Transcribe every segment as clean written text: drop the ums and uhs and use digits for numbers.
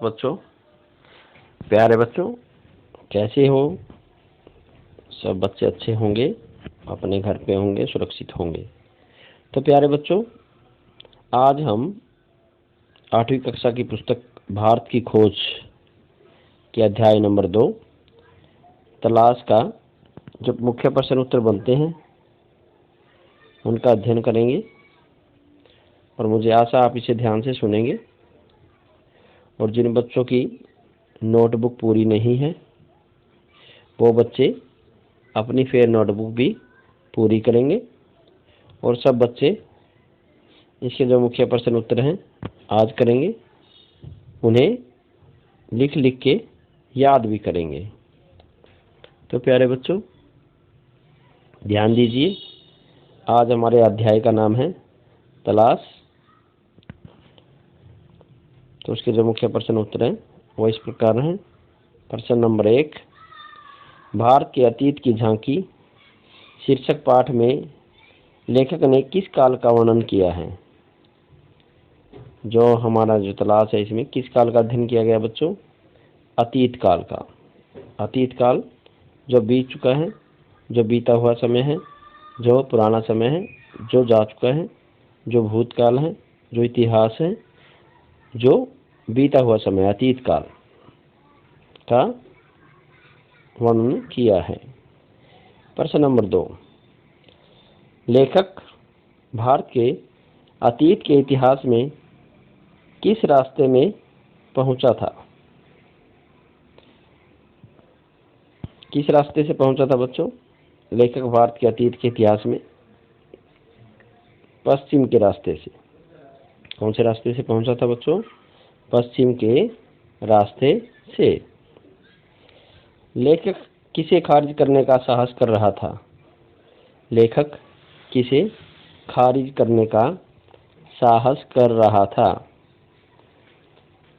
सुप्रभात बच्चों, प्यारे बच्चों, कैसे हो? सब बच्चे अच्छे होंगे, अपने घर पे होंगे, सुरक्षित होंगे। तो प्यारे बच्चों, आज हम 8वीं कक्षा की पुस्तक भारत की खोज के अध्याय नंबर 2 तलाश का जो मुख्य प्रश्न उत्तर बनते हैं उनका अध्ययन करेंगे। और मुझे आशा आप इसे ध्यान से सुनेंगे। और जिन बच्चों की नोटबुक पूरी नहीं है वो बच्चे अपनी फेयर नोटबुक भी पूरी करेंगे। और सब बच्चे इसके जो मुख्य प्रश्न उत्तर हैं आज करेंगे, उन्हें लिख लिख के याद भी करेंगे। तो प्यारे बच्चों, ध्यान दीजिए। आज हमारे अध्याय का नाम है तलाश। तो उसके जो मुख्य प्रश्न उत्तर हैं वो इस प्रकार हैं। प्रश्न नंबर 1, भारत के अतीत की झांकी शीर्षक पाठ में लेखक ने किस काल का वर्णन किया है? जो हमारा जो तलाश है इसमें किस काल का अध्ययन किया गया बच्चों? अतीत काल का। अतीत काल जो बीत चुका है, जो बीता हुआ समय है, जो पुराना समय है, जो जा चुका है, जो भूतकाल है, जो इतिहास है, जो बीता हुआ समय अतीत काल का वर्णन किया है। प्रश्न नंबर 2, लेखक भारत के अतीत के इतिहास में किस रास्ते में पहुंचा था? किस रास्ते से पहुंचा था बच्चों? लेखक भारत के अतीत के इतिहास में पश्चिम के रास्ते से। कौन से रास्ते से पहुंचा था बच्चों? पश्चिम के रास्ते से। लेखक किसे खारिज करने का साहस कर रहा था? लेखक किसे खारिज करने का साहस कर रहा था?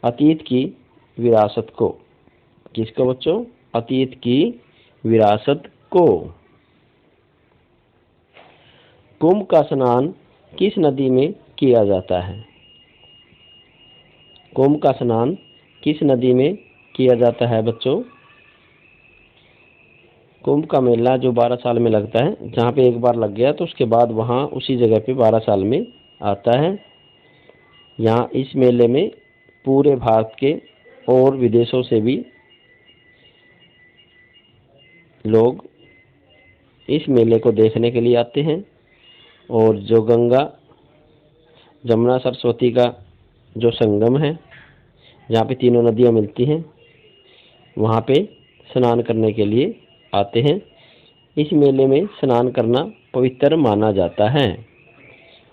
अतीत की विरासत को। किसको बच्चों? अतीत की विरासत को। कुंभ का स्नान किस नदी में किया जाता है? कुंभ का स्नान किस नदी में किया जाता है बच्चों? कुंभ का मेला जो 12 साल में लगता है, जहाँ पे एक बार लग गया तो उसके बाद वहाँ उसी जगह पे 12 साल में आता है। यहाँ इस मेले में पूरे भारत के और विदेशों से भी लोग इस मेले को देखने के लिए आते हैं। और जो गंगा जमुना सरस्वती का जो संगम है, जहाँ पे तीनों नदियाँ मिलती हैं, वहाँ पे स्नान करने के लिए आते हैं। इस मेले में स्नान करना पवित्र माना जाता है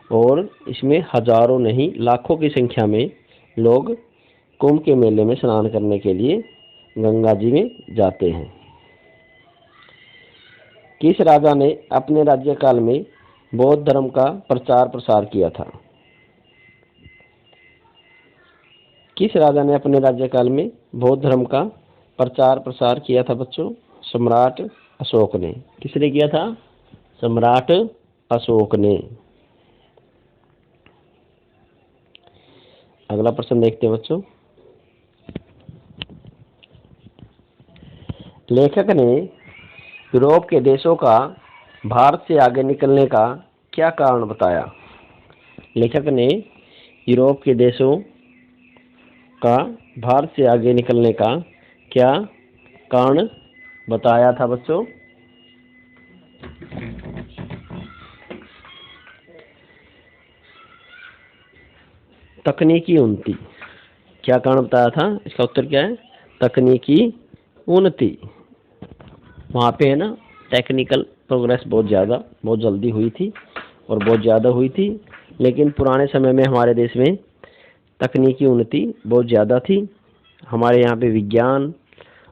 और इसमें हजारों नहीं लाखों की संख्या में लोग कुंभ के मेले में स्नान करने के लिए गंगा जी में जाते हैं। किस राजा ने अपने राज्यकाल में बौद्ध धर्म का प्रचार प्रसार किया था? किस राजा ने अपने राज्यकाल में बौद्ध धर्म का प्रचार प्रसार किया था बच्चों? सम्राट अशोक ने। किसने किया था? सम्राट अशोक ने। अगला प्रश्न देखते हैं बच्चों। लेखक ने यूरोप के देशों का भारत से आगे निकलने का क्या कारण बताया? लेखक ने यूरोप के देशों का भारत से आगे निकलने का क्या कारण बताया था बच्चों? तकनीकी उन्नति। क्या कारण बताया था? इसका उत्तर क्या है? तकनीकी उन्नति। वहाँ पे है ना, टेक्निकल प्रोग्रेस बहुत जल्दी हुई थी और बहुत ज़्यादा हुई थी। लेकिन पुराने समय में हमारे देश में तकनीकी उन्नति बहुत ज़्यादा थी। हमारे यहाँ पे विज्ञान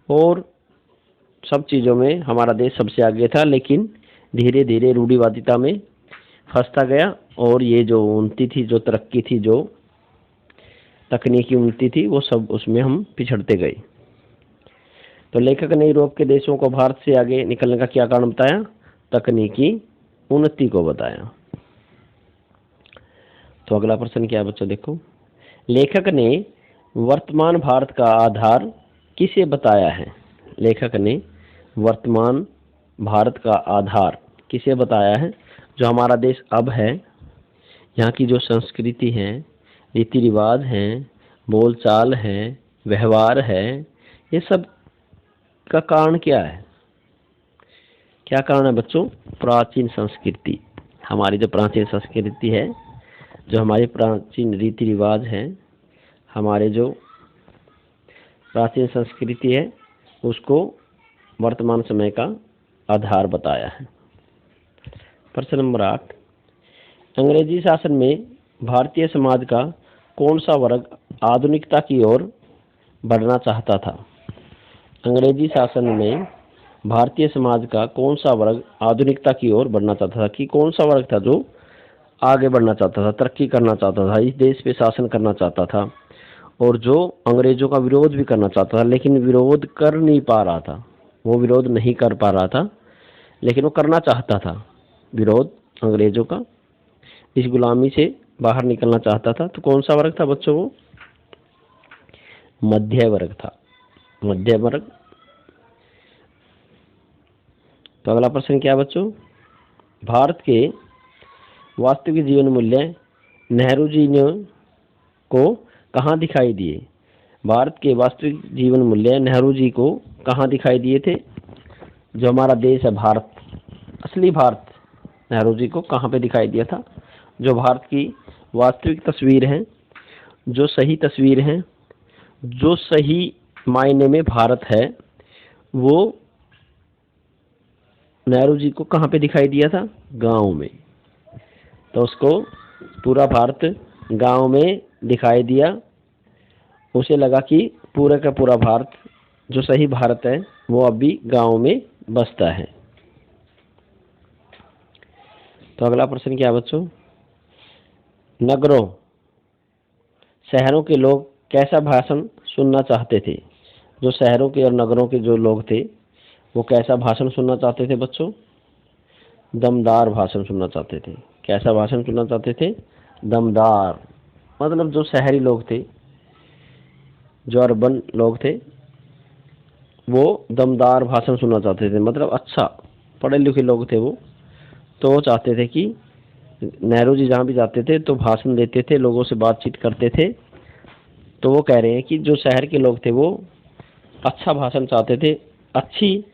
और सब चीज़ों में हमारा देश सबसे आगे था, लेकिन धीरे धीरे रूढ़िवादिता में फंसता गया और ये जो उन्नति थी, जो तरक्की थी, जो तकनीकी उन्नति थी, वो सब उसमें हम पिछड़ते गए। तो लेखक ने यूरोप के देशों को भारत से आगे निकलने का क्या कारण बताया? तकनीकी उन्नति को बताया। तो अगला प्रश्न क्या है बच्चों? देखो, लेखक ने वर्तमान भारत का आधार किसे बताया है? लेखक ने वर्तमान भारत का आधार किसे बताया है? जो हमारा देश अब है, यहाँ की जो संस्कृति है, रीति रिवाज हैं, बोलचाल है, व्यवहार है, ये सब का कारण क्या है? क्या कारण है बच्चों? प्राचीन संस्कृति। हमारी जो प्राचीन संस्कृति है, जो हमारी प्राचीन रीति रिवाज हैं, हमारे जो प्राचीन संस्कृति है, उसको वर्तमान समय का आधार बताया है। प्रश्न नंबर 8, अंग्रेजी शासन में भारतीय समाज का कौन सा वर्ग आधुनिकता की ओर बढ़ना चाहता था? अंग्रेजी शासन में भारतीय समाज का कौन सा वर्ग आधुनिकता की ओर बढ़ना चाहता था? कि कौन सा वर्ग था जो आगे बढ़ना चाहता था, तरक्की करना चाहता था, इस देश पे शासन करना चाहता था, और जो अंग्रेजों का विरोध भी करना चाहता था, लेकिन विरोध कर नहीं पा रहा था। वो विरोध नहीं कर पा रहा था, लेकिन वो करना चाहता था विरोध अंग्रेजों का, इस गुलामी से बाहर निकलना चाहता था। तो कौन सा वर्ग था बच्चों? वो मध्य वर्ग था, मध्य वर्ग। तो अगला प्रश्न क्या है बच्चों? भारत के वास्तविक जीवन मूल्य नेहरू जी ने को कहाँ दिखाई दिए? भारत के वास्तविक जीवन मूल्य नेहरू जी को कहाँ दिखाई दिए थे? जो हमारा देश है भारत, असली भारत, नेहरू जी को कहाँ पे दिखाई दिया था? जो भारत की वास्तविक तस्वीर है, जो सही तस्वीर है, जो सही मायने में भारत है, वो नेहरू जी को कहाँ पे दिखाई दिया था? गांव में। तो उसको पूरा भारत गांव में दिखाई दिया। उसे लगा कि पूरा का पूरा भारत, जो सही भारत है, वो अब भी गांव में बसता है। तो अगला प्रश्न क्या बच्चों? नगरों, शहरों के लोग कैसा भाषण सुनना चाहते थे? जो शहरों के और नगरों के जो लोग थे, वो कैसा भाषण सुनना चाहते थे बच्चों? दमदार भाषण सुनना चाहते थे। कैसा भाषण सुनना चाहते थे? दमदार। मतलब जो शहरी लोग थे, जो अर्बन लोग थे, वो दमदार भाषण सुनना चाहते थे, मतलब अच्छा पढ़े लिखे लोग थे वो। तो वो चाहते थे कि नेहरू जी जहाँ भी जाते थे तो भाषण देते थे, लोगों से बातचीत करते थे। तो वो कह रहे हैं कि जो शहर के लोग थे वो अच्छा भाषण चाहते थे, अच्छी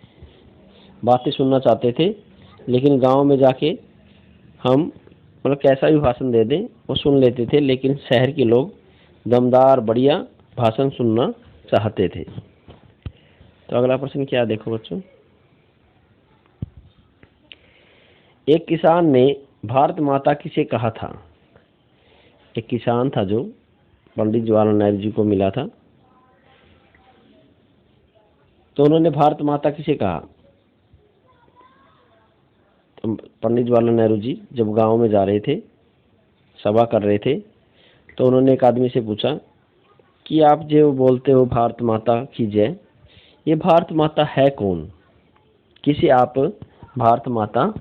बातें सुनना चाहते थे, लेकिन गांव में जाके हम मतलब कैसा भी भाषण दे दें वो सुन लेते थे, लेकिन शहर के लोग दमदार बढ़िया भाषण सुनना चाहते थे। तो अगला प्रश्न क्या देखो बच्चों? एक किसान ने भारत माता किसे कहा था? एक किसान था जो पंडित जवाहरलाल नेहरू जी को मिला था, तो उन्होंने भारत माता किसे कहा? तो पंडित जवाहरलाल नेहरू जी जब गांव में जा रहे थे, सभा कर रहे थे, तो उन्होंने एक आदमी से पूछा कि आप जो बोलते हो भारत माता की जय, ये भारत माता है कौन? किसे आप भारत माता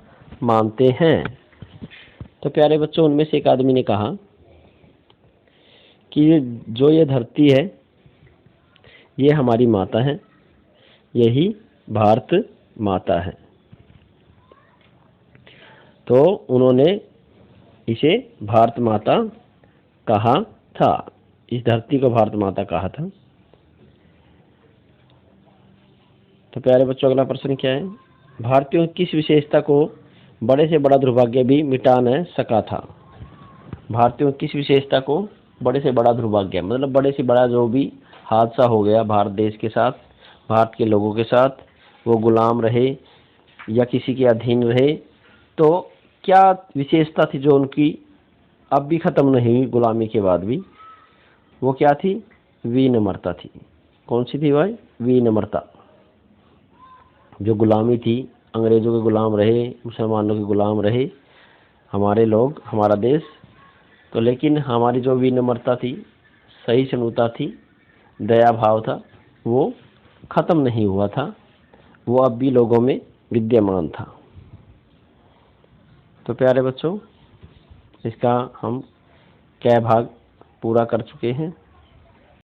मानते हैं? तो प्यारे बच्चों, उनमें से एक आदमी ने कहा कि जो ये धरती है, ये हमारी माता है, यही भारत माता है। तो उन्होंने इसे भारत माता कहा था, इस धरती को भारत माता कहा था। तो प्यारे बच्चों, अगला प्रश्न क्या है? भारतीयों की किस विशेषता को बड़े से बड़ा दुर्भाग्य भी मिटा न सका था? भारतीयों की किस विशेषता को बड़े से बड़ा दुर्भाग्य, मतलब बड़े से बड़ा जो भी हादसा हो गया भारत देश के साथ, भारत के लोगों के साथ, वो गुलाम रहे या किसी के अधीन रहे, तो क्या विशेषता थी जो उनकी अब भी खत्म नहीं हुई गुलामी के बाद भी? वो क्या थी? विनम्रता थी। कौन सी थी भाई? विनम्रता। जो गुलामी थी, अंग्रेजों के गुलाम रहे, मुसलमानों के गुलाम रहे हमारे लोग, हमारा देश, तो लेकिन हमारी जो विनम्रता थी, सहिष्णुता थी, दया भाव था, वो खत्म नहीं हुआ था, वो अब भी लोगों में विद्यमान था। तो प्यारे बच्चों, इसका हम कै भाग पूरा कर चुके हैं।